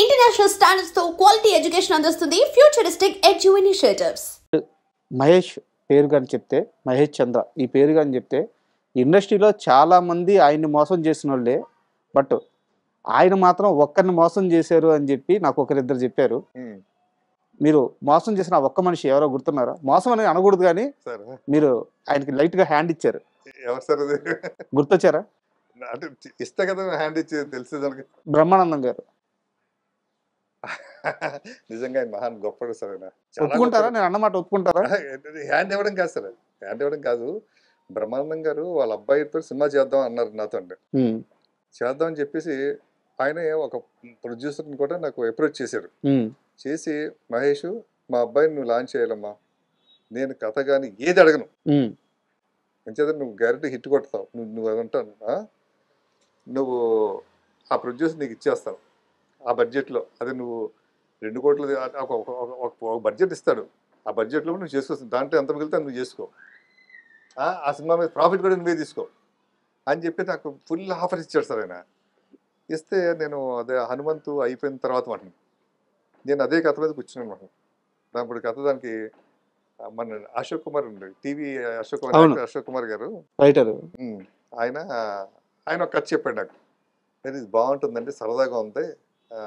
International standards తో quality education అందిస్తుంది futuristic edu initiatives. Mahesh పేరు కానీ చెప్తే, మహేష్ చంద్ర ఈ పేరు కానీ చెప్తే, ఇండస్ట్రీలో చాలామంది ఆయన్ని మోసం చేసిన వాళ్ళే. బట్ ఆయన మాత్రం ఒక్కరిని మోసం చేశారు అని చెప్పి నాకు ఒకరిద్దరు చెప్పారు. మీరు మోసం చేసిన ఆ ఒక్క మనిషి ఎవరో గుర్తున్నారా? మోసం అనేది అనకూడదు కానీ సార్ మీరు ఆయనకి లైట్గా హ్యాండ్ ఇచ్చారు, ఎవరు సార్ అది? గుర్తొచ్చారా? అంటే ఇస్తే కదా హ్యాండ్ ఇచ్చి తెలిసే దానికి. బ్రహ్మానందం గారు నిజంగా ఆయన మహాన్ గొప్పడు సార్. ఆయన చాలా ఒప్పుకుంటారా? గొప్పడు. నేను అన్నమాట ఒప్పుకుంటారా? హ్యాండ్ ఇవ్వడం కాదు సార్, హ్యాండ్ ఇవ్వడం కాదు. బ్రహ్మానందం గారు వాళ్ళ అబ్బాయితో సినిమా చేద్దాం అన్నారు నాతో. ఉమ్, చేద్దాం అని చెప్పేసి ఆయనే ఒక ప్రొడ్యూసర్ని కూడా నాకు అప్రోచ్ చేశారు. ఉమ్, చేసి మహేష్ మా అబ్బాయిని నువ్వు లాంచ్ చేయాలమ్మా, నేను కథ కానీ ఏది అడగను, ఉమ్, ఎంచేత నువ్వు గ్యారెంటీ హిట్ కొడతావు, నువ్వు అది అంటాను, నువ్వు ఆ ప్రొడ్యూసర్ నీకు ఇచ్చేస్తావు ఆ బడ్జెట్లో. అది నువ్వు 2 కోట్లు ఒక బడ్జెట్ ఇస్తాడు, ఆ బడ్జెట్లో నువ్వు చేసుకోవచ్చు, దాంట్లో ఎంత మిగిలితే నువ్వు చేసుకో, ఆ సినిమా మీద ప్రాఫిట్ కూడా నువ్వే తీసుకో అని చెప్పి నాకు ఫుల్ ఆఫర్ ఇచ్చాడు సార్ ఆయన. ఇస్తే నేను అదే హనుమంతు అయిపోయిన తర్వాత మాట నేను అదే కథ మీద కూర్చున్నాను మాట. అప్పుడు కథ దానికి మన అశోక్ కుమార్ ఉండే, టీవీ అశోక్ కుమార్, అవును. యాక్టర్ అశోక్ కుమార్ గారు, రైటర్. ఆయన ఆయన ఒక కథ చెప్పాడు నాకు. ఇది బాగుంటుందండి, సరదాగా ఉంది, ఆ,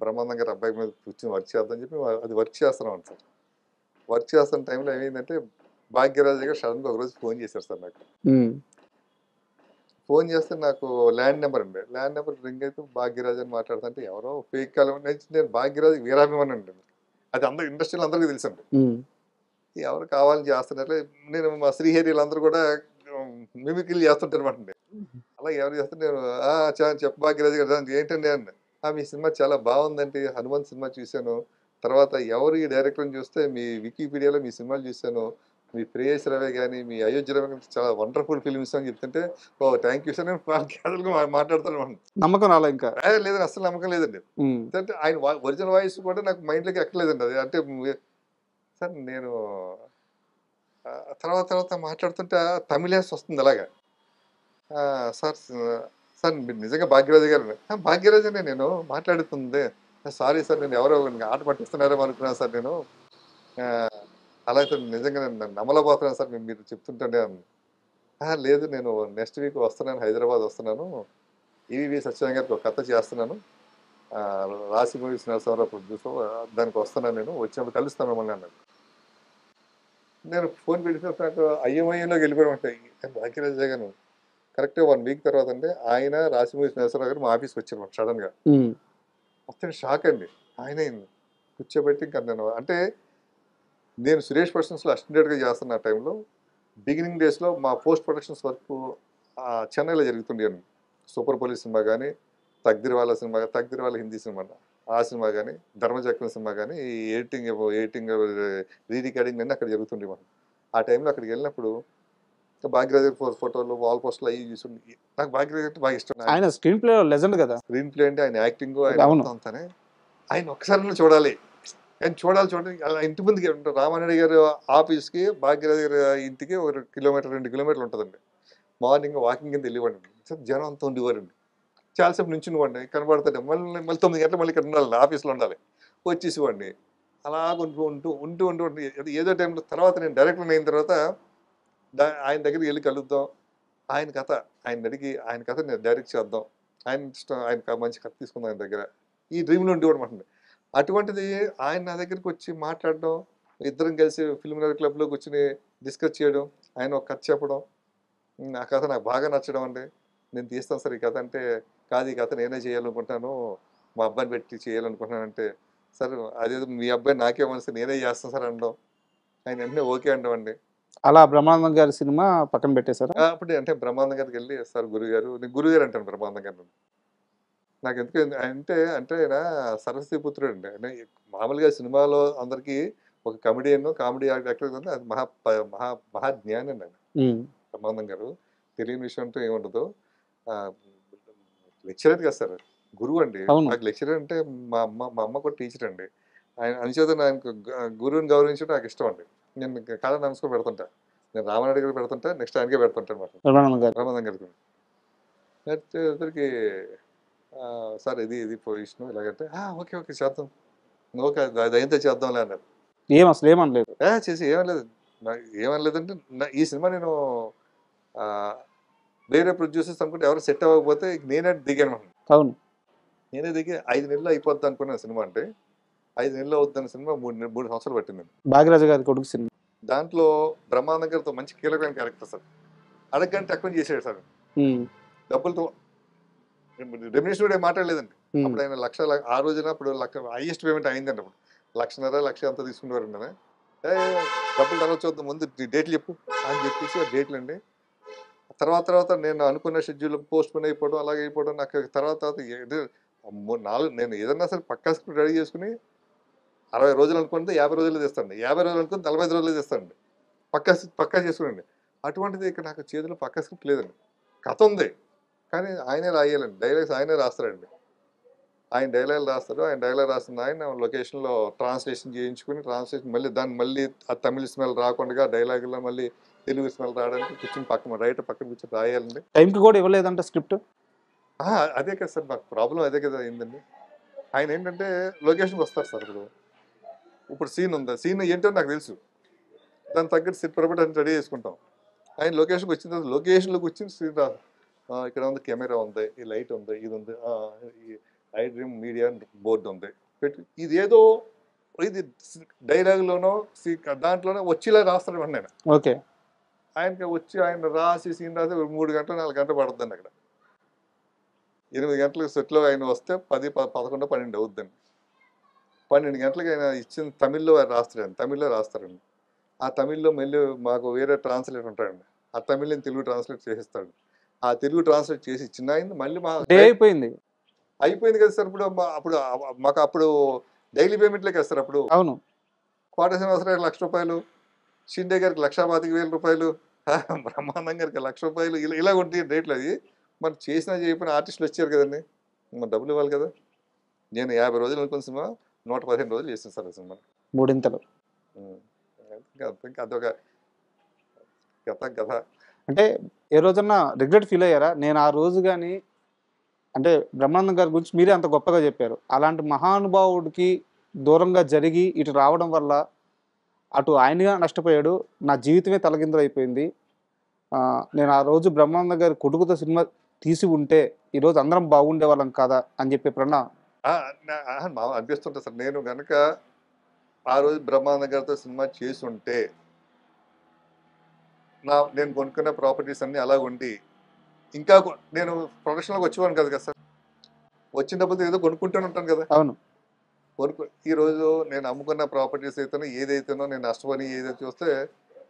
బ్రహ్మానందం గారి అబ్బాయి మీద కూర్చొని వర్క్ చేద్దామని చెప్పి అది వర్క్ చేస్తున్నాం సార్. వర్క్ చేస్తున్న టైంలో ఏమైందంటే భాగ్యరాజు గారు సడన్గా ఒకరోజు ఫోన్ చేశారు సార్ నాకు. ఉమ్, ఫోన్ చేస్తే నాకు ల్యాండ్ నెంబర్ అండి, ల్యాండ్ నెంబర్ రింగ్ అయితే భాగ్యరాజు అని మాట్లాడుతుంటే ఎవరో ఫేక్ కాలం నేను భాగ్యరాజు వీరాభిమాని అండి, అది అందరూ ఇండస్ట్రీలో అందరికీ తెలుసండి. ఉమ్, ఎవరు కావాలని చేస్తున్నట్లే నేను మా శ్రీహరి అందరూ కూడా మిమిక్రీలు చేస్తుంటారు అనమాట. అలా ఎవరు చేస్తే నేను చెప్ప భాగ్యరాజు గారు ఏంటండి అండి, మీ సినిమా చాలా బాగుందండి, హనుమంత్ సినిమా చూశాను, తర్వాత ఎవరు ఈ డైరెక్టర్ని చూస్తే మీ వికీపీడియాలో మీ సినిమాలు చూశాను, మీ ప్రేయస్ రవే కానీ మీ అయోధ్య రవే కానీ చాలా వండర్ఫుల్ ఫిల్మ్స్ అని చెప్తుంటే ఓ థ్యాంక్ యూ సార్ నేను క్యాజువల్గా మాట్లాడుతాను. నమ్మకం రాలా ఇంకా? లేదండి, అసలు నమ్మకం లేదండి. ఉమ్, అంటే ఆయన ఒరిజినల్ వాయిస్ కూడా నాకు మైండ్లోకి ఎక్కలేదండి. అది అంటే సార్ నేను తర్వాత మాట్లాడుతుంటే తమిళేస్ వస్తుంది అలాగా. సార్ సార్ మీరు నిజంగా భాగ్యరాజు గారు? భాగ్యరాజునే నేను మాట్లాడుతుంది. సారీ సార్, నేను ఎవరో ఆట పట్టిస్తున్నారేమో అనుకున్నాను సార్, నేను అలా అయితే నిజంగా నేను నమ్మలేకపోతున్నాను సార్ మీరు చెప్తుంటే. లేదు, నేను నెక్స్ట్ వీక్ వస్తున్నాను, హైదరాబాద్ వస్తున్నాను, ఈవీవి సత్యనారాయణ గారికి ఒక కథ చేస్తున్నాను, రాసి మూవీస్ నరసింహారావు ప్రొడ్యూసర్, దానికి వస్తున్నాను, నేను వచ్చినప్పుడు కలుస్తాను మిమ్మల్ని అన్నాడు. నేను ఫోన్ పెట్టిన నాకు అయ్యమయ్యంలోకి వెళ్ళిపోవడం ఉంటాయి. భాగ్యరాజు గారు కరెక్ట్గా 1 వీక్ తర్వాత అంటే ఆయన రాసిమూరి నరసింహారావు గారు మా ఆఫీస్కి వచ్చారు సడన్గా. మొత్తం షాక్ అండి. ఆయన కూర్చోబెట్టి ఇంకా నేను సురేష్ ప్రొడక్షన్స్లో అసిస్టెంట్గా చేస్తున్న టైంలో బిగినింగ్ డేస్లో మా పోస్ట్ ప్రొడక్షన్స్ వర్క్ చెన్నైలో జరుగుతుండేది. సూపర్ పోలీస్ సినిమా కానీ, తగ్దిర్వాల హిందీ సినిమా ఆ సినిమా కానీ, ధర్మచక్రం సినిమా కానీ, ఈ ఎడిటింగ్ రీ రికార్డింగ్ అన్నీ అక్కడ జరుగుతుండే మనం. ఆ టైంలో అక్కడికి వెళ్ళినప్పుడు భాగ్యరాజు ఫోటోలు, వాల్ పోస్టులు అవి చూస్తుండే. నాకు భాగ్యరాజు అంటే బాగా ఇష్టం. ఆయన స్క్రీన్ ప్లే లెజెండ్ కదా. స్క్రీన్ ప్లే అంటే ఆయన యాక్టింగ్, ఆయన అవును. మొత్తం అంతానే ఆయన ఒక్కసారి చూడాలి, ఆయన చూడాలి. అలా ఇంటి ముందుకి రామారెడ్డి గారు ఆఫీస్కి భాగ్యరాజు గారి ఇంటికి 1 కిలోమీటర్ 2 కిలోమీటర్లు ఉంటుందండి. మార్నింగ్ వాకింగ్ కింద వెళ్ళివ్వండి, జనం అంతా ఉండేవారండి. చాలాసేపు నుంచునివ్వండి, కనబడతాడు, మళ్ళీ 9 గంటలు మళ్ళీ ఇక్కడ ఉండాలి, ఆఫీస్లో ఉండాలి, వచ్చేసివ్వండి. అలా ఉంటూ ఏదో టైంలో తర్వాత నేను డైరెక్టర్ అయిన తర్వాత ఆయన దగ్గరికి వెళ్ళి కలుద్దాం, ఆయన కథ నేను డైరెక్ట్ చేద్దాం, ఆయన ఇష్టం, ఆయన మంచి కథ తీసుకుందాం ఆయన దగ్గర, ఈ డ్రీమ్లో ఉండేవాడు. అటువంటిది ఆయన నా దగ్గరికి వచ్చి మాట్లాడడం, ఇద్దరం కలిసి ఫిల్మ్ నగర్ క్లబ్లో కూర్చొని డిస్కస్ చేయడం, ఆయన ఒక కథ చెప్పడం, ఆ కథ నాకు బాగా నచ్చడం అండి. నేను తీస్తాను సార్ ఈ కథ అంటే, కాదు ఈ కథ నేనే చేయాలనుకుంటున్నాను, మా అబ్బాయిని పెట్టి చేయాలనుకుంటున్నాను అంటే, సార్ అదేదో మీ అబ్బాయి నాకే మనసు, నేనే చేస్తాను సార్ అనడం, ఆయన వెంటనే ఓకే అనడం అండి. అలా బ్రహ్మానందం గారి సినిమా పక్కన పెట్టేశారా? అప్పుడు అంటే బ్రహ్మానందం గారికి వెళ్ళి, సార్ గురుగారు, నేను గురుగారు అంటాను బ్రహ్మానందం గారు. నాకు ఎందుకు అంటే ఆయన సరస్వతి పుత్రుడు అండి. ఆయన మామూలుగా సినిమాలో అందరికీ ఒక కామెడీ యాక్టర్ అది మహాజ్ఞాని అండి ఆయన. బ్రహ్మానందం గారు తెలియని విషయం అంటూ ఏముండదు. లెక్చరర్ కదా సార్, గురువు అండి. నాకు లెక్చరర్ అంటే మా అమ్మ కూడా టీచర్ అండి. ఆయన అనుచేత ఆయనకు గురువుని గౌరవించడం నాకు ఇష్టం అండి. నేను కాళ్ళ నమస్కారం పెడుతుంటా, నేను రామారెడ్డి గారికి పెడుతుంటా, నెక్స్ట్ ఆయనకే పెడుతుంటాను అనమాట, బ్రహ్మానందం గారికి. ఇద్దరికి సార్ ఇది ఇది పొజిషన్ ఇలాగంటే ఓకే ఓకే చేద్దాం ఓకే అది అయితే చేద్దాంలే అన్నారు. అసలు ఏమనలేదు. చేసి ఏమనలేదు, ఏమనలేదంటే ఈ సినిమా నేను వేరే ప్రొడ్యూసర్స్ అనుకుంటే ఎవరు సెట్ అవ్వకపోతే నేనే దిగాను. అవును, నేనే దిగి 5 నెలలు అయిపోద్ది అనుకున్న సినిమా. అంటే 5 నెలలు అవుతున్న సినిమా 3 సంవత్సరాలు పట్టింది. భాగ్యరాజు గారి కొడుకు సినిమా. దాంట్లో బ్రహ్మానందం గారితో మంచి కీలకమైన క్యారెక్టర్ సార్. అడగంటే తక్కువ చేసాడు సార్. డబ్బులతో రెమ్యూనరేషన్ కూడా మాట్లాడలేదండి. అప్పుడు ఆయన ఆ రోజున అప్పుడు హైయెస్ట్ పేమెంట్ అయిందండి. అప్పుడు 1,50,000 అంతా తీసుకునేవారండి. డబ్బులు తర్వాత చూద్దాం, ముందు డేట్లు చెప్పు అని చెప్పేసి ఆ డేట్లు అండి. తర్వాత నేను అనుకున్న షెడ్యూల్ పోస్ట్ పోన్ అయిపోవడం, అలాగే అయిపోవడం. నాకు తర్వాత నేను ఏదన్నా సరే పక్కా స్క్రిప్ట్ రెడీ చేసుకుని 60 రోజులు అనుకుంటే 50 రోజులు తెస్తాండి, 50 రోజులు అనుకుంటే 45 రోజులు తెస్తాండి, పక్కా చేసుకునండి. అటువంటిది ఇక్కడ నాకు చేతిలో పక్కా స్క్రిప్ట్ లేదండి. కథ ఉంది కానీ ఆయనే రాయాలండి, డైలాగ్స్ ఆయనే రాస్తారండి. ఆయన డైలాగ్ రాస్తాడు. ఆయన డైలాగ్ రాసిన ఆయన లొకేషన్లో ట్రాన్స్లేషన్ చేయించుకుని మళ్ళీ ఆ తమిళ స్మెల్ రాకుండా డైలాగులో మళ్ళీ తెలుగు స్మెల్ రావడానికి కూర్చొని పక్కన కూర్చొని రాయాలండి. టైంకి కూడా ఇవ్వలేదంట స్క్రిప్ట్. అదే కదా సార్ నాకు ప్రాబ్లం, అదే కదా అయిందండి. ఆయన ఏంటంటే లొకేషన్కి వస్తారు సార్. ఇప్పుడు సీన్ ఉంది, సీన్ ఏంటో నాకు తెలుసు, దాని తగ్గట్టు సెట్ ప్రొపరేటర్ రెడీ చేసుకుంటాం. ఆయన లొకేషన్కి వచ్చిన తర్వాత లొకేషన్లోకి వచ్చిన సీన్ రాదు. ఇక్కడ ఉంది, కెమెరా ఉంది, ఈ లైట్ ఉంది, ఇది ఉంది, ఈ ఐ డ్రీమ్ మీడియా బోర్డు ఉంది పెట్టి, ఇది డైలాగ్లోనో దాంట్లోనో వచ్చేలా రాస్తాడు నేను. ఓకే, ఆయనకి వచ్చి ఆయన రాసి సీన్ రాసి 3 గంటలు 4 గంటలు పడుతుందండి. అక్కడ 8 గంటలకు సెట్లో ఆయన వస్తే 10, 11, 12 అవుద్దండి. 12 గంటలకు ఆయన ఇచ్చిన తమిళ్లో రాస్తారండి. ఆ తమిళ్లో మళ్ళీ మాకు వేరే ట్రాన్స్లేటర్ ఉంటాడండి. ఆ తమిళ్ని తెలుగు ట్రాన్స్లేట్ చేసిస్తాడు. ఆ తెలుగు ట్రాన్స్లేట్ చేసి ఇచ్చిన ఆయన మళ్ళీ అయిపోయింది కదా సార్. అప్పుడు డైలీ పేమెంట్లే కదా సార్. అప్పుడు అవును, కోట శ్రీనివాసరావు గారికి ₹1,00,000, షిండే గారికి ₹1,25,000, బ్రహ్మానందం గారికి ₹1,00,000, ఇలా ఉంటాయి రేట్లు. అది మరి చేసినా చేయకపోయినా ఆర్టిస్టులు వచ్చారు కదండి, మరి డబ్బులు ఇవ్వాలి కదా. నేను 50 రోజులు అనుకున్న సినిమా 115 రోజులు చేసాను సార్ ఆ సినిమా. 3 ఇంతలు. అదొక కథ. అంటే ఏ రోజన్నా రిగ్రెట్ ఫీల్ అయ్యారా? నేను ఆ రోజు కానీ, అంటే బ్రహ్మానందం గారి గురించి మీరే అంత గొప్పగా చెప్పారు, అలాంటి మహానుభావుడికి దూరంగా జరిగి ఇటు రావడం వల్ల అటు ఆయనగా నష్టపోయాడు, నా జీవితమే తలకిందులు అయిపోయింది, నేను ఆ రోజు బ్రహ్మానందం గారి కొడుకుతో సినిమా తీసి ఉంటే ఈరోజు అందరం బాగుండే వాళ్ళం కాదా అని చెప్పి ఎప్పుడన్నా అనిపిస్తుంటా సార్. నేను కనుక ఆ రోజు బ్రహ్మానందం గారితో సినిమా చేసి ఉంటే నేను కొనుక్కున్న ప్రాపర్టీస్ అన్నీ అలా ఉండి ఇంకా నేను ప్రొడక్షన్లోకి వచ్చేవాను కదా సార్. వచ్చిన డబ్బులతో ఏదో కొనుక్కుంటూనే ఉంటాను కదా. అవును, ఈరోజు నేను అమ్ముకున్న ప్రాపర్టీస్ అయితేనో ఏదైతేనో నేను నష్టపోయి ఏదైతే చూస్తే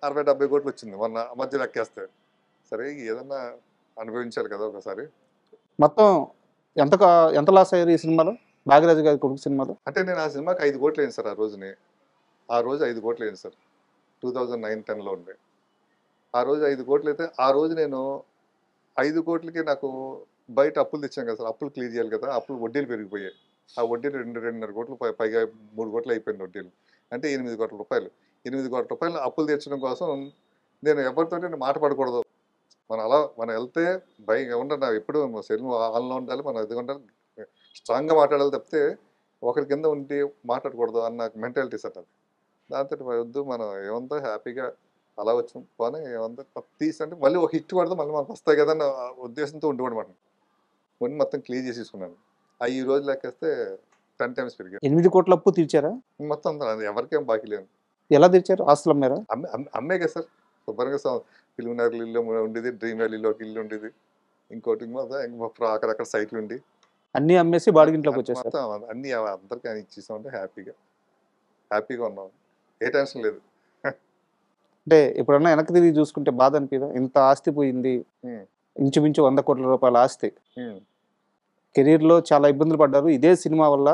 60-70 కోట్లు వచ్చింది మొన్న మధ్య లెక్కేస్తే. సరే ఏదన్నా అనుభవించాలి కదా ఒకసారి. మొత్తం ఎంత లాస్ అయ్యారు ఈ సినిమాలో, భాగ్యరాజు గారి కొడుకు సినిమాలో? అంటే నేను ఆ సినిమాకి 5 కోట్లు అయింది సార్. ఆ రోజు 5 కోట్లు అయింది సార్. 2009-10లో ఉండే ఆ రోజు 5 కోట్లు అయితే, ఆ రోజు నేను 5 కోట్లకి నాకు బయట అప్పులు తెచ్చాను కదా సార్. అప్పులు క్లియర్ చేయాలి కదా, అప్పులు వడ్డీలు పెరిగిపోయాయి. ఆ వడ్డీలు 2.5 కోట్లు పైగా 3 కోట్లు అయిపోయింది వడ్డీలు. అంటే 8 కోట్ల రూపాయలు. 8 కోట్ల రూపాయలు అప్పులు తీర్చడం కోసం నేను ఎవరితో మాట పడకూడదు. మనం వెళ్తే భయంగా ఉండాలి. ఎప్పుడు సెల్ ఆన్లో ఉండాలి, మనం ఎదుగు ఉండాలి, స్ట్రాంగ్గా మాట్లాడాలి తప్పితే ఒకరి కింద ఉండి మాట్లాడకూడదు అన్న మెంటాలిటీ సార్ అది. దాంతో వద్దు, మనం ఏమంతా హ్యాపీగా అలా వచ్చాం పోనీ, ఏమంతా తీసంటే మళ్ళీ ఒక హిట్ పడదు, మళ్ళీ మనకు వస్తాయి కదా అన్న ఉద్దేశంతో ఉండేవాడమాట. కొన్ని మొత్తం క్లియర్ చేసేసుకున్నాను. ఈ రోజు లెక్కేస్తే 10 times పెరిగాయి. 8 కోట్ల అప్పు తీర్చారా మొత్తం? ఎవరికేం బాకీ లేదు. ఎలా తీర్చారు? ఆస్తులు అమ్మారా? అమ్మే కదా సార్. శుభ్రంగా ఫిల్మ్ నగర్ ఇల్లు ఉండేది, డ్రీమ్ వ్యాలీలో ఒక ఇల్లు ఉండేది, ఇంకోటి అక్కడక్కడ సైట్లు ఉండి అన్ని అమ్మేసి బాడిగింట్లోకి వచ్చేసారు. మొత్తం అన్ని అందరికీ అని ఇచ్చేసామంటే హ్యాపీగా ఉన్నాం, ఏ టెన్షన్ లేదు. అంటే ఎప్పుడన్నా వెనక్కి తిరిగి చూసుకుంటే బాధ అనిపిదా? ఇంత ఆస్తి పోయింది, ఇంచుమించు 100 కోట్ల రూపాయల ఆస్తి, కెరీర్లో చాలా ఇబ్బందులు పడ్డారు ఇదే సినిమా వల్ల.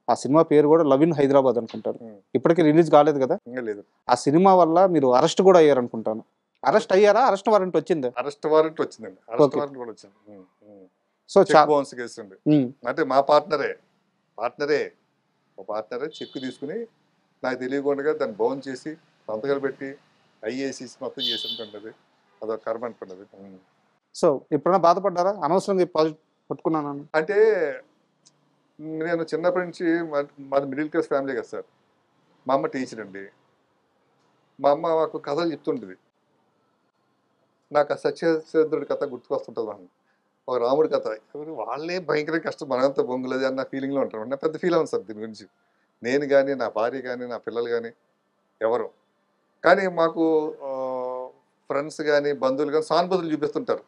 ఆ సినిమా పేరు కూడా లవ్ ఇన్ హైదరాబాద్ అనుకుంటారు, ఇప్పటికీ రిలీజ్ కాలేదు కదా. లేదు, ఆ సినిమా వల్ల మీరు అరెస్ట్ కూడా అయ్యారు అనుకుంటాను. అరెస్ట్ అయ్యారా? అరెస్ట్ వారెంట్ వచ్చింది? అరెస్ట్ వారెంట్ వచ్చిందండి. అరెస్ట్ వారెంట్ కూడా వచ్చింది. సో బౌన్స్ కేసు అంటే మా పార్ట్నరే చెక్ తీసుకుని నాకు తెలియకుండా దాన్ని బౌన్స్ చేసి సంతకాలు పెట్టి ఐఏసీస్ మొత్తం చేసి ఉంటుంది. అదొక కర్మ అనుకున్నది. సో ఎప్పుడైనా బాధపడ్డారా? అనవసరంగా పట్టుకున్నాను. అంటే నేను చిన్నప్పటి నుంచి మాది మిడిల్ క్లాస్ ఫ్యామిలీ కదా సార్. మా అమ్మ టీచర్ అండి. మా అమ్మ మాకు కథలు చెప్తుంటది. నాకు ఆ సత్యచంద్రుడి కథ గుర్తుకొస్తుంటది నాకు. ఒక రాముడి కథ. ఎవరు వాళ్ళే భయంకర కష్టం మనంతా బొంగులది అన్న ఫీలింగ్‌లో ఉంటాను. నాకు పెద్ద ఫీల్ అవ్వను సార్ దీని గురించి. నేను గాని, నా భార్య గాని, నా పిల్లలు గాని ఎవరు. కానీ మాకు ఫ్రెండ్స్ గాని, బంధువులు గాని సానుభూతులు చూపిస్తుంటారు.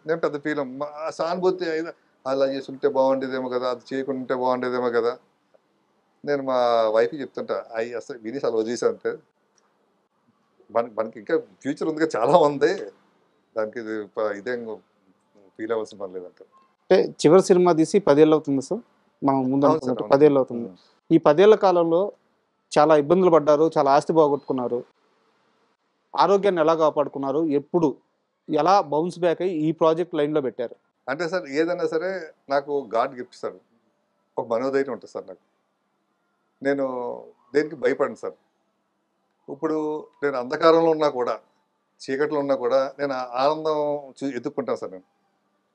నేను పెద్ద ఫీల్ అవ్వను. ఆ సానుభూతి అలా చేసుంటే బాగుండేదేమో కదా! అది చేయకుండా ఉంటే బాగుండేదేమో కదా! నేను మా వైఫ్‌కి చెప్తుంటా. అయి అసలు వినేసి అలా వదిలేసానంటే మనకి ఇంకా ఫ్యూచర్ ఉంది కదా! చాలా ఉంది. దానికి ఇదేం ఫీల్ అవ్వాల్సిన పని లేదంటారు. అంటే చివరి సినిమా తీసి 10 ఏళ్ళు అవుతుంది సార్. మనం ముందు అవును సార్. అనుకున్నట్టు అవును 10 సార్. ఏళ్ళు అవుతుంది. ఈ 10 ఏళ్ల కాలంలో చాలా ఇబ్బందులు పడ్డారు. చాలా ఆస్తి పోగొట్టుకున్నారు. ఆరోగ్యాన్ని ఎలా కాపాడుకున్నారు? ఎప్పుడు? ఎలా బౌన్స్ బ్యాక్ అయ్యి ఈ ప్రాజెక్ట్ లైన్‌లో పెట్టారు? అంటే సార్ ఏదైనా సరే నాకు గాడ్ గిఫ్ట్ సార్. ఒక మనోధైర్యం ఉంటుంది సార్ నాకు. నేను దేనికి భయపడను సార్. ఇప్పుడు నేను అంధకారంలో ఉన్నా కూడా, చీకట్లో ఉన్నా కూడా నేను ఆ ఆనందం ఎతుక్కుంటాను సార్ నేను.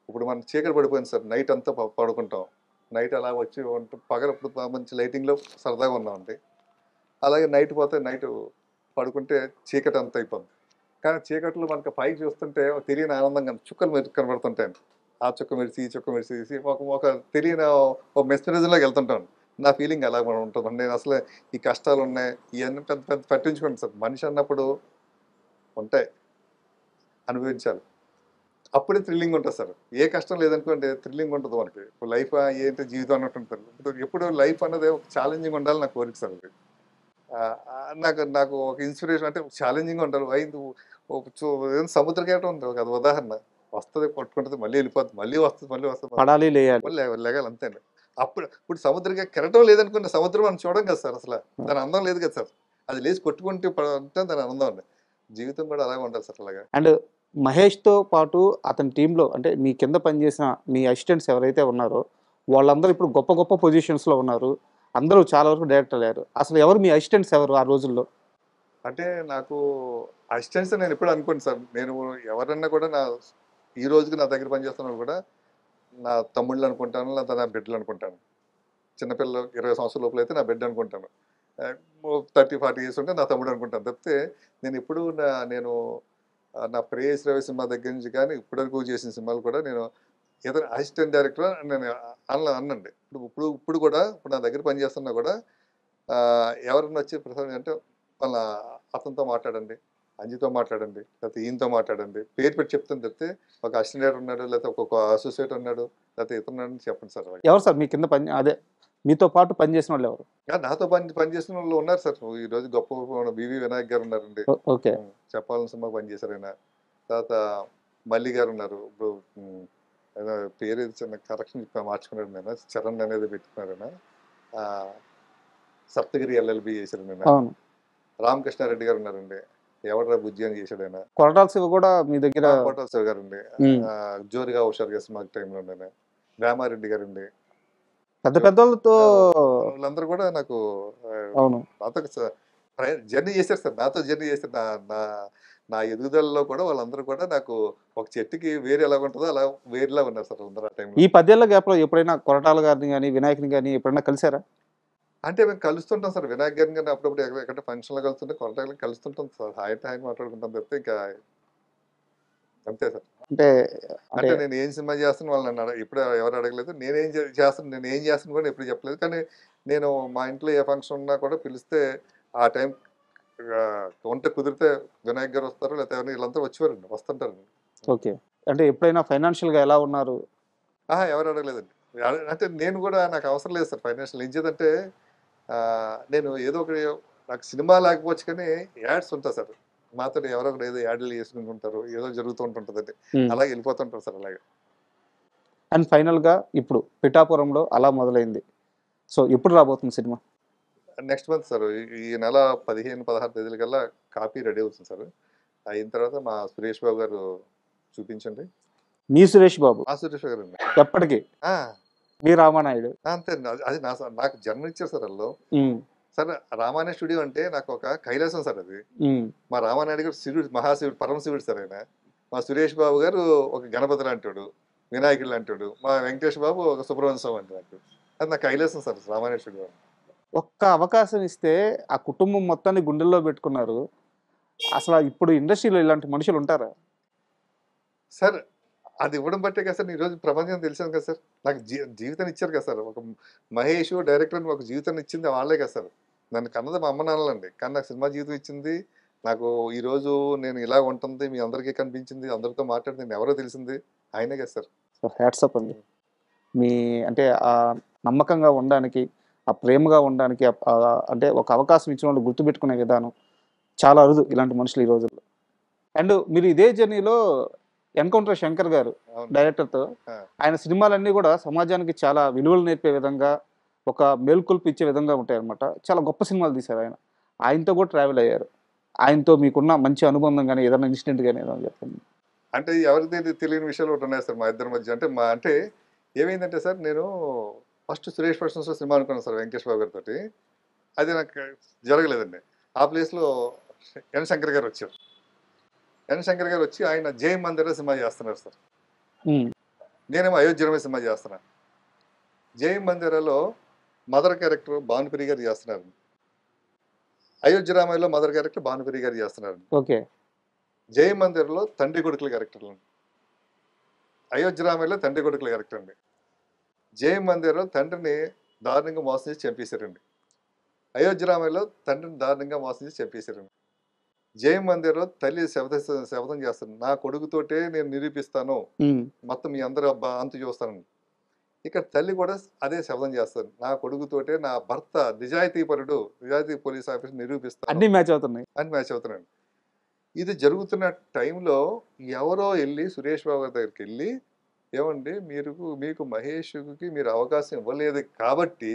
ఇప్పుడు మనం చీకటి పడిపోయింది సార్. నైట్ అంతా పడుకుంటాం. నైట్ అలా వచ్చి పగలప్పుడు మంచి లైటింగ్‌లో సరదాగా ఉన్నామండి. అలాగే నైట్ పోతే నైట్ పడుకుంటే చీకటి అంతా అయిపోద్ది. కానీ చీకట్లో మనకు పైకి చూస్తుంటే ఒక తెలియని ఆనందంగా చుక్కలు కనబడుతుంటాయండి. ఆ చుక్క మెరిసి, ఈ చుక్క మెరిసి ఒక తెలియని ఒక మెస్మరిజంలోకి వెళ్తుంటాను. నా ఫీలింగ్ అలా ఉంటుందండి. నేను అసలు ఈ కష్టాలున్నాయి, ఇవన్నీ పెద్ద పెద్ద పట్టించుకోను సార్. మనిషి అన్నప్పుడు ఉంటాయి, అనుభవించాలి. అప్పుడే థ్రిల్లింగ్ ఉంటుంది సార్. ఏ కష్టం లేదనుకోండి థ్రిల్లింగ్ ఉంటుంది మనకి. లైఫ్ ఏంటి జీవితం అన్నట్టు ఉంటుంది. ఇప్పుడు ఎప్పుడు లైఫ్ అన్నది ఒక ఛాలెంజింగ్ ఉండాలి నా కోరిక సార్ అది. నాకు నాకు ఒక ఇన్స్పిరేషన్ అంటే ఛాలెంజింగ్గా ఉంటారు. అయింది సముద్ర కేటం ఉంది ఒక ఉదాహరణ. వస్తుంది కొట్టుకుంటుంది మళ్ళీ వెళ్ళిపోతుంది మళ్ళీ వస్తుంది మళ్ళీ వస్తుంది పడాలి, లేయాలి. మళ్ళీ లెగాలి అంతే అండి. ఇప్పుడు సముద్రంగా కెరటం లేదనుకున్న సముద్రం మనం చూడం కదా సార్. అసలు దాని అందం లేదు కదా సార్. అది లేచి కొట్టుకుంటే అంటే దాని అందం అండి. జీవితం కూడా అలాగే ఉంటుంది సార్. అలాగా అండ్ మహేష్‌తో పాటు అతని టీమ్‌లో అంటే మీ కింద పనిచేసిన మీ అసిస్టెంట్స్ ఎవరైతే ఉన్నారో వాళ్ళందరూ ఇప్పుడు గొప్ప గొప్ప పొజిషన్స్‌లో ఉన్నారు. అందరూ చాలా వరకు డైరెక్టర్లు అయ్యారు. అసలు ఎవరు మీ అసిస్టెంట్స్ ఎవరు ఆ రోజుల్లో? అంటే నాకు అసిస్టెంట్స్ నేను ఎప్పుడు అనుకోను సార్. నేను ఎవరన్నా కూడా ఈ రోజుకి నా దగ్గర పనిచేస్తున్నప్పుడు కూడా నా తమ్ముళ్ళు అనుకుంటాను, లేదా నా బిడ్డలు అనుకుంటాను. చిన్నపిల్లలు 20 సంవత్సరాల లోపల అయితే నా బిడ్డ అనుకుంటాను. 30, 40 ఇయర్స్ ఉంటే నా తమ్ముడు అనుకుంటాను తప్పితే నేను ఎప్పుడు నా ప్రేయస్ రవి సినిమా దగ్గర నుంచి కానీ ఇప్పటివరకు చేసిన సినిమాలు కూడా నేను ఏదైనా అసిస్టెంట్ డైరెక్టర్ నేను అన్నండి. ఇప్పుడు కూడా ఇప్పుడు నా దగ్గర పనిచేస్తున్నా కూడా ఎవరన్నా వచ్చి ప్రసాద్ అంటే వాళ్ళ అతనితో మాట్లాడండి, అంజితో మాట్లాడండి, లేకపోతే ఈయనతో మాట్లాడండి, పేరు పెట్టి చెప్తుంది తప్పితే ఒక అసిస్టెంట్ డైరెక్టర్ ఉన్నాడు, లేకపోతే ఒక్కొక్క అసోసియేట్ ఉన్నాడు, లేకపోతే ఇతరున్నాడని చెప్పండి సార్. ఎవరు సార్ మీ కింద అదే మీతో పాటు పనిచేసిన వాళ్ళు ఎవరు? నాతో పనిచేసిన వాళ్ళు ఉన్నారు సార్. ఈరోజు గొప్ప బివి వినాయక్ గారు ఉన్నారండి. ఓకే. చెప్పాలని సినిమా పనిచేశారు ఆయన. తర్వాత మల్లి గారు ఉన్నారు. ఇప్పుడు పేరు చిన్న కరెక్షన్ మార్చుకున్నాడు నేను. చరణ్ అనేది పెట్టుకున్నారు ఆయన. సప్తగిరి ఎల్ఎల్బి చేశారు నేను. అవును. రామకృష్ణారెడ్డి గారు ఉన్నారండి. ఎవడరా బుజ్జి అని చేశాడు ఆయన. కొరటాల శివ కూడా మీ దగ్గర. కోటల శివ గారండి. జోరుగా హుషారుగా సినిమా టైంలో నేను. రామారెడ్డి గారండి. పెద్ద పెద్దోళ్ళతో వాళ్ళందరూ కూడా నాకు అవును నాతో జర్నీ చేశారు సార్. నాతో జర్నీ చేశారు. నా ఎదుగుదలలో కూడా వాళ్ళందరూ కూడా నాకు ఒక చెట్టుకి వేరు ఎలా ఉంటుందో అలా వేరులా ఉన్నారు సార్ అందరూ ఆ టైంలో. ఈ 10 ఏళ్ల గ్యాప్లో ఎప్పుడైనా కొరటాల గారిని కానీ వినాయకుని కానీ ఎప్పుడైనా కలిసారా? అంటే మేము కలుస్తుంటాం సార్. వినాయక్ గారిని కానీ అప్పుడప్పుడు ఎక్కడ ఫంక్షన్లో కలుస్తుంటే కొరటాల కలుస్తుంటాం సార్. హాయి మాట్లాడుకుంటాం తప్పితే ఇంకా అంతే సార్. అంటే నేను ఏం సినిమా చేస్తాను వాళ్ళు నన్ను ఎప్పుడు ఎవరు అడగలేదు. నేను ఏం చేస్తాను కూడా ఎప్పుడు చెప్పలేదు. కానీ నేను మా ఇంట్లో ఏ ఫంక్షన్ ఉన్నా కూడా పిలిస్తే ఆ టైం వంట కుదిరితే వినాయక్ గారు వస్తారు, లేకపోతే ఎవరైనా వీళ్ళంతా వస్తుంటారండి. ఓకే. అంటే ఎప్పుడైనా ఫైనాన్షియల్గా ఎలా ఉన్నారు? ఎవరు అడగలేదండి. అంటే నేను కూడా నాకు అవసరం లేదు సార్ ఫైనాన్షియల్. ఏం చేద్దంటే నేను ఏదో ఒక నాకు సినిమా లేకపోవచ్చు కానీ యాడ్స్ ఉంటాయి సార్. మాతో ఎవరో ఒకరు ఏదో యాడ్లు చేసుకుంటుంటారు, ఏదో జరుగుతూ ఉంటుంటుందండి. అలాగే వెళ్ళిపోతుంటారు సార్ అలాగే. అండ్ ఫైనల్గా ఇప్పుడు పిఠాపురంలో అలా మొదలైంది. సో ఎప్పుడు రాబోతుంది సినిమా? Next month sir. ఈ నెల 15, 16 తేదీలకల్లా కాపీ రెడీ అవుతుంది సార్. అయిన తర్వాత మా సురేష్ బాబు గారు చూపించండి. మీ సురేష్ బాబు? ఆ సురేష్ గారు అండి. ఎప్పటికీ మీ రామానాయుడు అంతే. అది నాకు జన్మ ఇచ్చారు సార్ వాళ్ళు. సార్ రామానాయుడు స్టూడియో అంటే నాకు ఒక కైలాసం సార్ అది. మా రామానాయుడు గారు శివుడు, మహాశివుడు, పరమశివుడు సార్ ఆయన. మా సురేష్ బాబు గారు ఒక గణపతి లాంటివాడు. వినాయకుడు అంటాడు, మా వెంకటేష్ బాబు ఒక సుబ్రహ్మణ్య స్వామి అంటాడు. అది నాకు కైలేసం సార్ రామానుషుడు గారు. ఒక్క అవకాశం ఇస్తే ఆ కుటుంబం మొత్తాన్ని గుండెల్లో పెట్టుకున్నారు. అసలు ఇప్పుడు ఇండస్ట్రీలో ఇలాంటి మనుషులు ఉంటారా? సార్ అది ఇవ్వడం బట్టే కదా సార్ ఈరోజు ప్రపంచం తెలిసాను కదా సార్. నాకు జీవితాన్ని ఇచ్చారు కదా సార్. ఒక మహేష్ డైరెక్టర్ ఒక జీవితాన్ని ఇచ్చింది వాళ్ళే కదా సార్. నన్ను కన్నది మా అమ్మ నాన్నలండి, కానీ నాకు సినిమా జీవితం ఇచ్చింది. నాకు ఈరోజు నేను ఇలా ఉంటుంది మీ అందరికీ కనిపించింది, అందరితో మాట్లాడి నేను ఎవరో తెలిసింది ఆయనే కదా సార్. హ్యాట్సప్ అండి. మీ అంటే ఆ నమ్మకంగా ఉండడానికి, ఆ ప్రేమగా ఉండడానికి, అంటే ఒక అవకాశం ఇచ్చిన వాళ్ళు గుర్తుపెట్టుకునే విధానం చాలా అరుదు ఇలాంటి మనుషులు ఈ రోజుల్లో. అండ్ మీరు ఇదే జర్నీలో ఎన్కౌంటర్ శంకర్ గారు అవును. డైరెక్టర్తో ఆ. ఆయన సినిమాలన్నీ కూడా సమాజానికి చాలా విలువలు నేర్పే విధంగా, ఒక మేల్కొల్పు ఇచ్చే విధంగా ఉంటాయి అనమాట. చాలా గొప్ప సినిమాలు తీశారు ఆయన. ఆయనతో కూడా ట్రావెల్ అయ్యారు. ఆయనతో మీకున్న మంచి అనుబంధం కానీ ఏదైనా ఇన్సిడెంట్ కానీ ఏదైనా చెప్పండి. అంటే ఎవరిది తెలియని విషయాలు ఒకటి ఉన్నాయి సార్ మా ఇద్దరి మధ్య. అంటే ఏమైందంటే సార్, నేను ఫస్ట్ సురేష్ పర్సన్స్ సినిమా అనుకున్నాను సార్ వెంకటేష్ బాబు గారితో. అది నాకు జరగలేదండి. ఆ ప్లేస్లో ఎన్ శంకర్ గారు వచ్చారు. ఎన్ శంకర్ గారు వచ్చి ఆయన జై మందిర సినిమా చేస్తున్నారు సార్. నేనేమో అయోధ్యరామ సినిమా చేస్తున్నాను. జై మందిరలో మదర్ క్యారెక్టర్ భానుప్రియ గారు చేస్తున్నారు. అయోధ్యరామలో మదర్ క్యారెక్టర్ భానుప్రియ గారు చేస్తున్నారు. ఓకే. జై మందిర్లో తండ్రి కొడుకుల క్యారెక్టర్లు, అయోధ్యరామలో తండ్రి కొడుకుల క్యారెక్టర్ అండి. జై మందిర్లో తండ్రిని దారుణంగా మోసం చేసి చంపేశారండి. అయోధ్యరామలో తండ్రిని దారుణంగా మోసం చేసి చంపేశారండి. జై మందిర్లో తల్లి శపథం చేస్తాను, నా కొడుకుతోటే నేను నిరూపిస్తాను, మొత్తం మీ అందరూ అంతు చూస్తాను. ఇక్కడ తల్లి కూడా అదే శపథం చేస్తాను, నా కొడుకుతోటే నా భర్త నిజాయితీ పోలీస్ ఆఫీసర్ నిరూపిస్తాను. అన్ని మ్యాచ్ అవుతున్నాయి. అని మ్యాచ్ అవుతున్నాను. ఇది జరుగుతున్న టైంలో ఎవరో వెళ్ళి సురేష్ బాబు గారి దగ్గరికి వెళ్ళి, ఏమండి మీకు మహేష్కి మీరు అవకాశం ఇవ్వలేదు కాబట్టి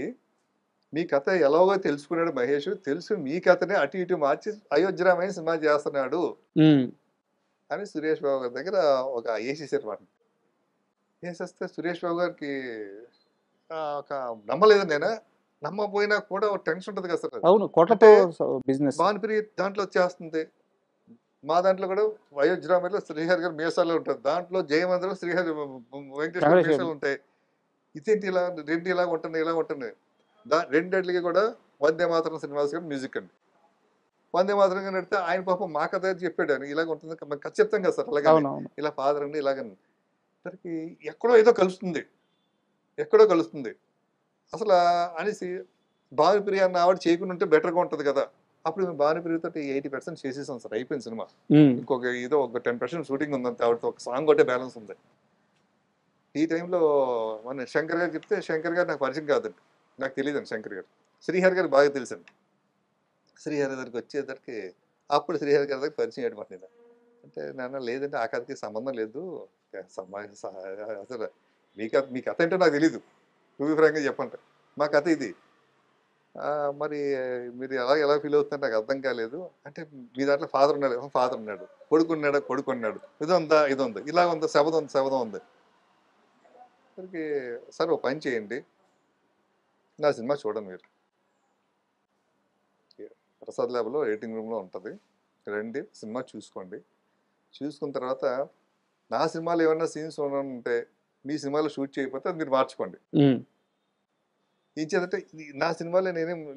మీ కథ ఎలాగో తెలుసుకున్నాడు మహేష్, తెలుసు మీ కథనే అటు ఇటు మార్చి అయోధ్యరామయ్య సినిమా చేస్తున్నాడు అని సురేష్ బాబు గారి దగ్గర ఒక వేసేసారు వాటిని. వేసేస్తే సురేష్ బాబు గారికి ఒక నమ్మలేదు. నేను నమ్మపోయినా కూడా ఒక టెన్షన్ ఉంటుంది కదా సార్. అవును, కోట్లతో బిజినెస్. భానుప్రియ దాంట్లో వచ్చేస్తుంది, మా దాంట్లో కూడా అయోధ్యరామలో శ్రీహరి గారు మీసాలు ఉంటుంది, దాంట్లో జయమందిలో శ్రీహరి వెంకటేశ్వర మీసాలు ఉంటాయి. ఇదేంటి ఇలా రెండు ఇలా ఉంటుంది. రెండేళ్ళకి కూడా వందే మాతరం శ్రీనివాస్ గారు మ్యూజిక్ అండి. వందే మాతరంగా నడితే ఆయన పాపం మా కథ చెప్పాడు, అని ఇలాగ ఉంటుంది కథ చెప్తాం కదా సార్. అలాగే ఇలా ఫాదర్ అండి ఇలాగని సరికి ఎక్కడో ఏదో కలుస్తుంది అసలు అనేసి భానుప్రియ అన్న ఆవిడ చేయకుండా ఉంటే బెటర్గా ఉంటుంది కదా. అప్పుడు మేము భానుప్రియతో 80% చేసేసాం సార్, అయిపోయింది సినిమా. ఇంకొక ఏదో ఒక 10% షూటింగ్ ఉందంటే ఆవిడతో ఒక సాంగ్ ఒకటే బ్యాలెన్స్ ఉంది. ఈ టైంలో మన శంకర్ గారు చెప్తే, శంకర్ గారు నాకు పరిచయం కాదండి, నాకు తెలియదండి శంకర్ గారు. శ్రీహరి గారు బాగా తెలుసండి. శ్రీహరి దగ్గరికి వచ్చేసరికి అప్పుడు శ్రీహరి గారి దగ్గర పరిచయం చేయడం నేను. అంటే నాన్న లేదంటే ఆ కథకి సంబంధం లేదు, అసలు మీ కథ ఏంటో నాకు తెలీదు, టూ బి ఫ్రాంక్గా చెప్పండి, మా కథ ఇది, మరి మీరు ఎలా ఫీల్ అవుతుందంటే నాకు అర్థం కాలేదు. అంటే మీ దాంట్లో ఫాదర్ ఉన్నాడు, కొడుకున్నాడు, ఇది ఉంది ఇలా ఉంది, శబదం ఉంది. సరికి సార్ ఓ పని చేయండి, నా సినిమా చూడండి, మీరు ప్రసాద్ ల్యాబ్లో ఎడిటింగ్ రూమ్లో ఉంటుంది, రండి సినిమా చూసుకోండి. చూసుకున్న తర్వాత నా సినిమాలో ఏమన్నా సీన్స్ ఉంటే మీ సినిమాలో షూట్ చేయకపోతే అది మీరు మార్చుకోండి. ఏం చేద్దంటే నా సినిమాలో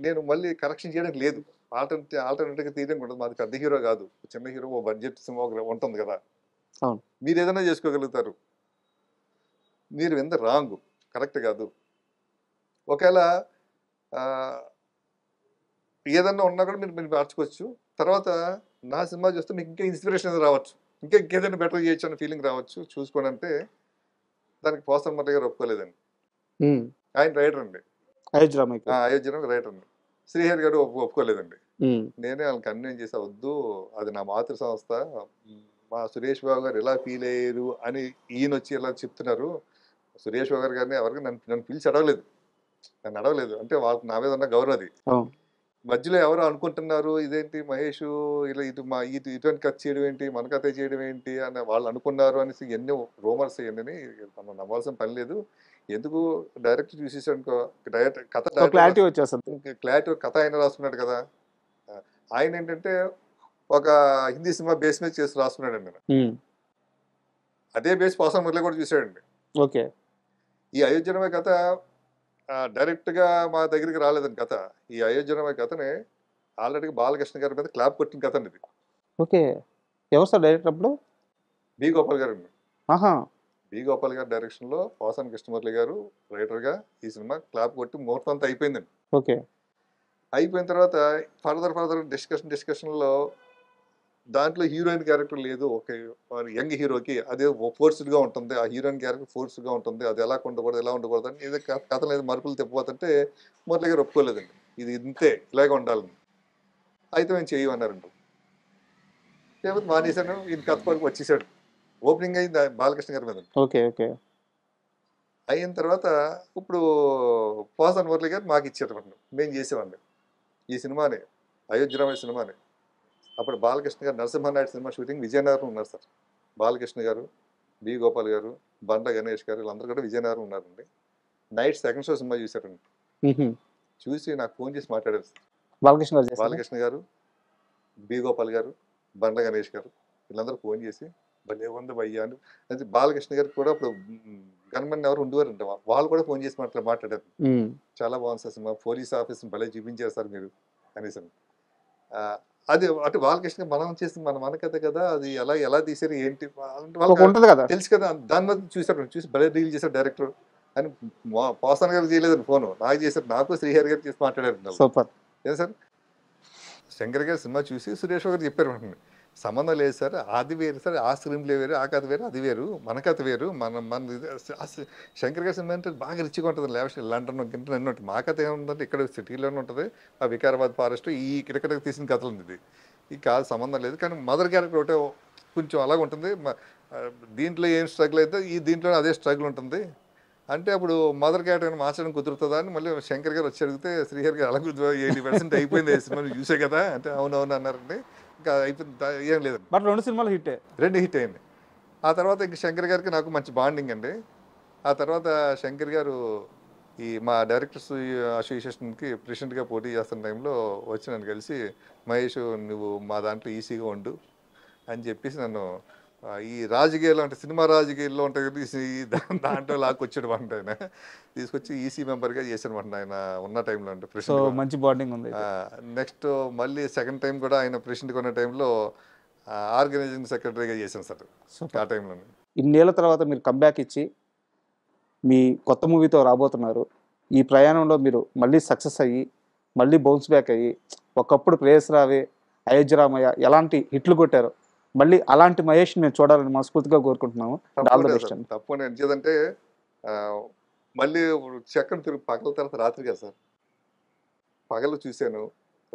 నేను మళ్ళీ కరెక్షన్ చేయడానికి లేదు, ఆల్టర్నేటివ్గా తీయడం ఉంటుంది. మాది పెద్ద హీరో కాదు, చిన్న హీరో, ఓ బడ్జెట్ సినిమా ఉంటుంది కదా, మీరు ఏదైనా చేసుకోగలుగుతారు. మీరు ఎంత రాంగ్, కరెక్ట్ కాదు. ఒకవేళ ఏదన్నా ఉన్నా కూడా మీరు మార్చుకోవచ్చు. తర్వాత నా సినిమా చూస్తే మీకు ఇంకా ఇన్స్పిరేషన్ రావచ్చు, ఇంకేదైనా బెటర్ చేయొచ్చు అనే ఫీలింగ్ రావచ్చు, చూసుకోండి అంటే దానికి పోసన్ మర్రి గారు ఒప్పుకోలేదండి. ఆయన రైటర్ అండి, అయోధ్యరామ రైటర్ అండి. శ్రీహరి గారు ఒప్పుకోలేదండి. నేనే వాళ్ళకి కన్విన్స్ చేసా, వద్దు అది నా మాతృ సంస్థ, మా సురేష్ బాబు గారు ఎలా ఫీల్ అయ్యారు అని ఈయన వచ్చి ఎలా చెప్తున్నారు. సురేష్ బాబు గారిని ఎవరికి నన్ను పిలిచి అడగలేదు, అంటే వాళ్ళకి నా మీద ఉన్న గౌరవం అది. మధ్యలో ఎవరు అనుకుంటున్నారు ఇదేంటి మహేష్ ఇలా ఇటువంటి కథ చేయడం ఏంటి, మన కథ చేయడం ఏంటి అని వాళ్ళు అనుకున్నారు అనేసి ఎన్నో రూమర్స్ అయ్యండి. మనం నమ్మాల్సిన పని లేదు, ఎందుకు డైరెక్ట్ చూసేసానుకో క్లారిటీ కథ ఆయన రాసుకున్నాడు కదా. ఆయన ఏంటంటే ఒక హిందీ సినిమా బేస్ మీద చేసి రాసుకున్నాడండి. అదే బేస్ పోసన్ మురళి కూడా చూసాడండి. ఓకే. ఈ అయోధ్యరామయ్య కథ డైరెక్ట్గా మా దగ్గరికి రాలేదని కథ. ఈ అయోధ్యరామయ్య కథని ఆల్రెడీ బాలకృష్ణ గారి మీద క్లాప్ కొట్టిన కథ అండి ఇది. ఓకే. ఎవరు సార్ డైరెక్టర్ అప్పుడు? బి గోపాల్ గారు అండి. ఆహా. బి గోపాల్ గారి డైరెక్షన్లో పోసాని కృష్ణమురళి గారు రైటర్గా ఈ సినిమా క్లాప్ కొట్టి ముహూర్తం అంతా అయిపోయిందండి. ఓకే. అయిపోయిన తర్వాత ఫర్దర్ డిస్కషన్లో దాంట్లో హీరోయిన్ క్యారెక్టర్ లేదు, ఒక యంగ్ హీరోకి అదే ఫోర్స్డ్గా ఉంటుంది, ఆ హీరోయిన్ క్యారెక్టర్ ఫోర్స్డ్గా ఉంటుంది, అది ఎలా ఉండకూడదు అని ఏదో కథలు ఏదో మరుపులు తెప్పపోతుంటే మురళి గారు ఒప్పుకోలేదండి. ఇది ఇంతే, ఇలాగే ఉండాలని. అయితే మేము చేయమన్నారండి. లేకపోతే మానేశాను. ఇది కథ పరకు వచ్చేసాడు. ఓపెనింగ్ అయింది బాలకృష్ణ గారి మీద. ఓకే. ఓకే. అయిన తర్వాత ఇప్పుడు పోసాని మురళి గారు మాకు ఇచ్చేటప్పుడు మేము చేసేవాడిని ఈ సినిమాని, అయోధ్యరామయ్య సినిమాని. అప్పుడు బాలకృష్ణ గారు నరసింహనాయుడు సినిమా షూటింగ్ విజయనగరం ఉన్నారు సార్. బాలకృష్ణ గారు, బి గోపాల్ గారు, బండ్ల గణేష్ గారు వీళ్ళందరూ కూడా విజయనగరం ఉన్నారండి. నైట్ సెకండ్ షో సినిమా చూశారండి. చూసి నాకు ఫోన్ చేసి మాట్లాడారు సార్. బాలకృష్ణ గారు, బి గోపాల్ గారు, బండ్ల గణేష్ గారు వీళ్ళందరూ ఫోన్ చేసి భలే ఉంది భయ్యా అని. అయితే బాలకృష్ణ గారికి కూడా అప్పుడు గన్మెన్ ఎవరు ఉండేవారంట, వాళ్ళు కూడా ఫోన్ చేసి మాట్లాడారు. చాలా బాగుంది సార్ సినిమా, పోలీస్ ఆఫీస్ని భలే చూపించారు సార్ మీరు అనేసి. అది అటు బాలకృష్ణ మనం చేసి మన కథ కదా, అది ఎలా తీసారు ఏంటి తెలుసు కదా, దాని మీద చూసి భలే డీల్ చేశారు డైరెక్టర్ అని. పోసాన్ గారు చేయలేదని ఫోను నాకు చేశారు, నాకు శ్రీహరి గారు చేసి మాట్లాడారు. సూపర్. ఏం సార్, శంకర్ గారు సినిమా చూసి సురేష్ గారు చెప్పారు వెంటనే, సంబంధం లేదు సార్, అది వేరు సార్, ఆ స్క్రీన్ ప్లే వేరు, ఆ కథ వేరు, అది వేరు, మన కథ వేరు. మన శంకర్ గారి సినిమా అంటే బాగా రిచ్గా ఉంటుంది, లేకపోతే లండన్ గింటన్ అన్నీ ఉంటుంది. మా కథ ఏముందంటే ఇక్కడ సిటీలోనే ఉంటుంది, ఆ వికారాబాద్ ఫారెస్ట్ ఇక్కడ తీసిన కథలు ఉంది. ఇది కాదు, సంబంధం లేదు. కానీ మదర్ క్యారెక్టర్ ఒకటే కొంచెం అలాగ ఉంటుంది. దీంట్లో ఏం స్ట్రగుల్ అయితే ఈ దీంట్లో అదే స్ట్రగుల్ ఉంటుంది అంటే అప్పుడు మదర్ క్యారెక్టర్ మార్చడం కుదురుతుందా అని మళ్ళీ శంకర్ గారు వచ్చి అడిగితే శ్రీహరి గారు అలా 80% అయిపోయింది సినిమా చూసే కదా అంటే అవునవును అన్నారండి. ఇంకా అయిపోయింది, ఏం లేదండి. బట్ 2 సినిమాలు హిట్ అయింది. ఆ తర్వాత ఇంక శంకర్ గారికి నాకు మంచి బాండింగ్ అండి. ఆ తర్వాత శంకర్ గారు ఈ మా డైరెక్టర్స్ అసోసియేషన్కి ప్రెసిడెంట్గా పోటీ చేస్తున్న టైంలో వచ్చి నన్ను కలిసి, మహేష్ నువ్వు మా దాంట్లో ఈసీగా ఉండు అని చెప్పేసి నన్ను ఈ రాజకీయాలు అంటే సినిమా రాజకీయాల్లో ఉంటాయి దాంట్లో లాక్కొచ్చాడు అంట. ఆయన తీసుకొచ్చి ఈసీ మెంబర్గా చేశాను అంట ఆయన ఉన్న టైంలో. అంటే ప్రెసిడెంట్ మంచి బాండింగ్ ఉంది. నెక్స్ట్ మళ్ళీ సెకండ్ టైం కూడా ఆయన ప్రెసిడెంట్గా ఉన్న టైంలో ఆర్గనైజింగ్ సెక్రటరీగా చేశాను సార్ ఆ టైంలో. ఇన్నేళ్ల తర్వాత మీరు కంబ్యాక్ ఇచ్చి మీ కొత్త మూవీతో రాబోతున్నారు. ఈ ప్రయాణంలో మీరు మళ్ళీ సక్సెస్ అయ్యి మళ్ళీ బౌన్స్ బ్యాక్ అయ్యి, ఒకప్పుడు ప్రేయస్ రావే, అయోధ్యరామయ్య ఎలాంటి హిట్లు కొట్టారు, మళ్ళీ అలాంటి మహేష్ మేము చూడాలని మనస్ఫూర్తిగా కోరుకుంటున్నాము. తప్పకుండా ఎందుకంటే మళ్ళీ చక్కని తిరుగు పగల తర్వాత రాత్రి కదా సార్, పగలు చూశాను,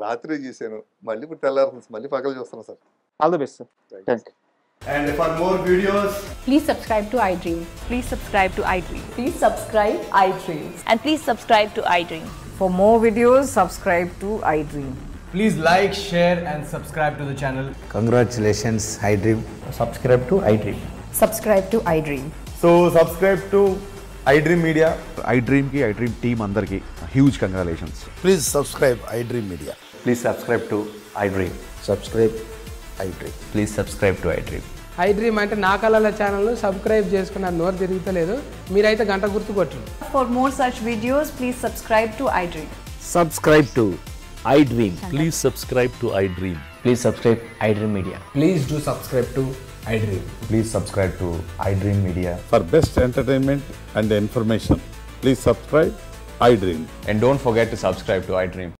రాత్రి చూశాను, మళ్ళీ ఇప్పుడు తెల్లారుతుంది, మళ్ళీ పగలు చూస్తాను sir. All the best sir. Thank you. And for more videos, please subscribe to iDream. Please subscribe to iDream. Please subscribe iDream. And please subscribe to iDream. For more videos, subscribe to iDream. please like, share and subscribe to the channel. Congratulations, iDream. Subscribe to iDream. Subscribe to iDream. So subscribe to iDream Media. iDream ki iDream team andarki huge congratulations. Please subscribe iDream Media. Please subscribe to iDream. Subscribe iDream. Please subscribe to iDream. iDream అంటే నా కళల channel subscribe చేసుకున్న నోరు తిరుగుతలేదు, మీరైతే గంట గుర్తు కొట్టండి. For more such videos, please subscribe to iDream. Subscribe to iDream. Please subscribe to iDream. Please subscribe iDream Media. Please do subscribe to iDream. Please subscribe to iDream Media. For best entertainment and information, please subscribe iDream. And don't forget to subscribe to iDream.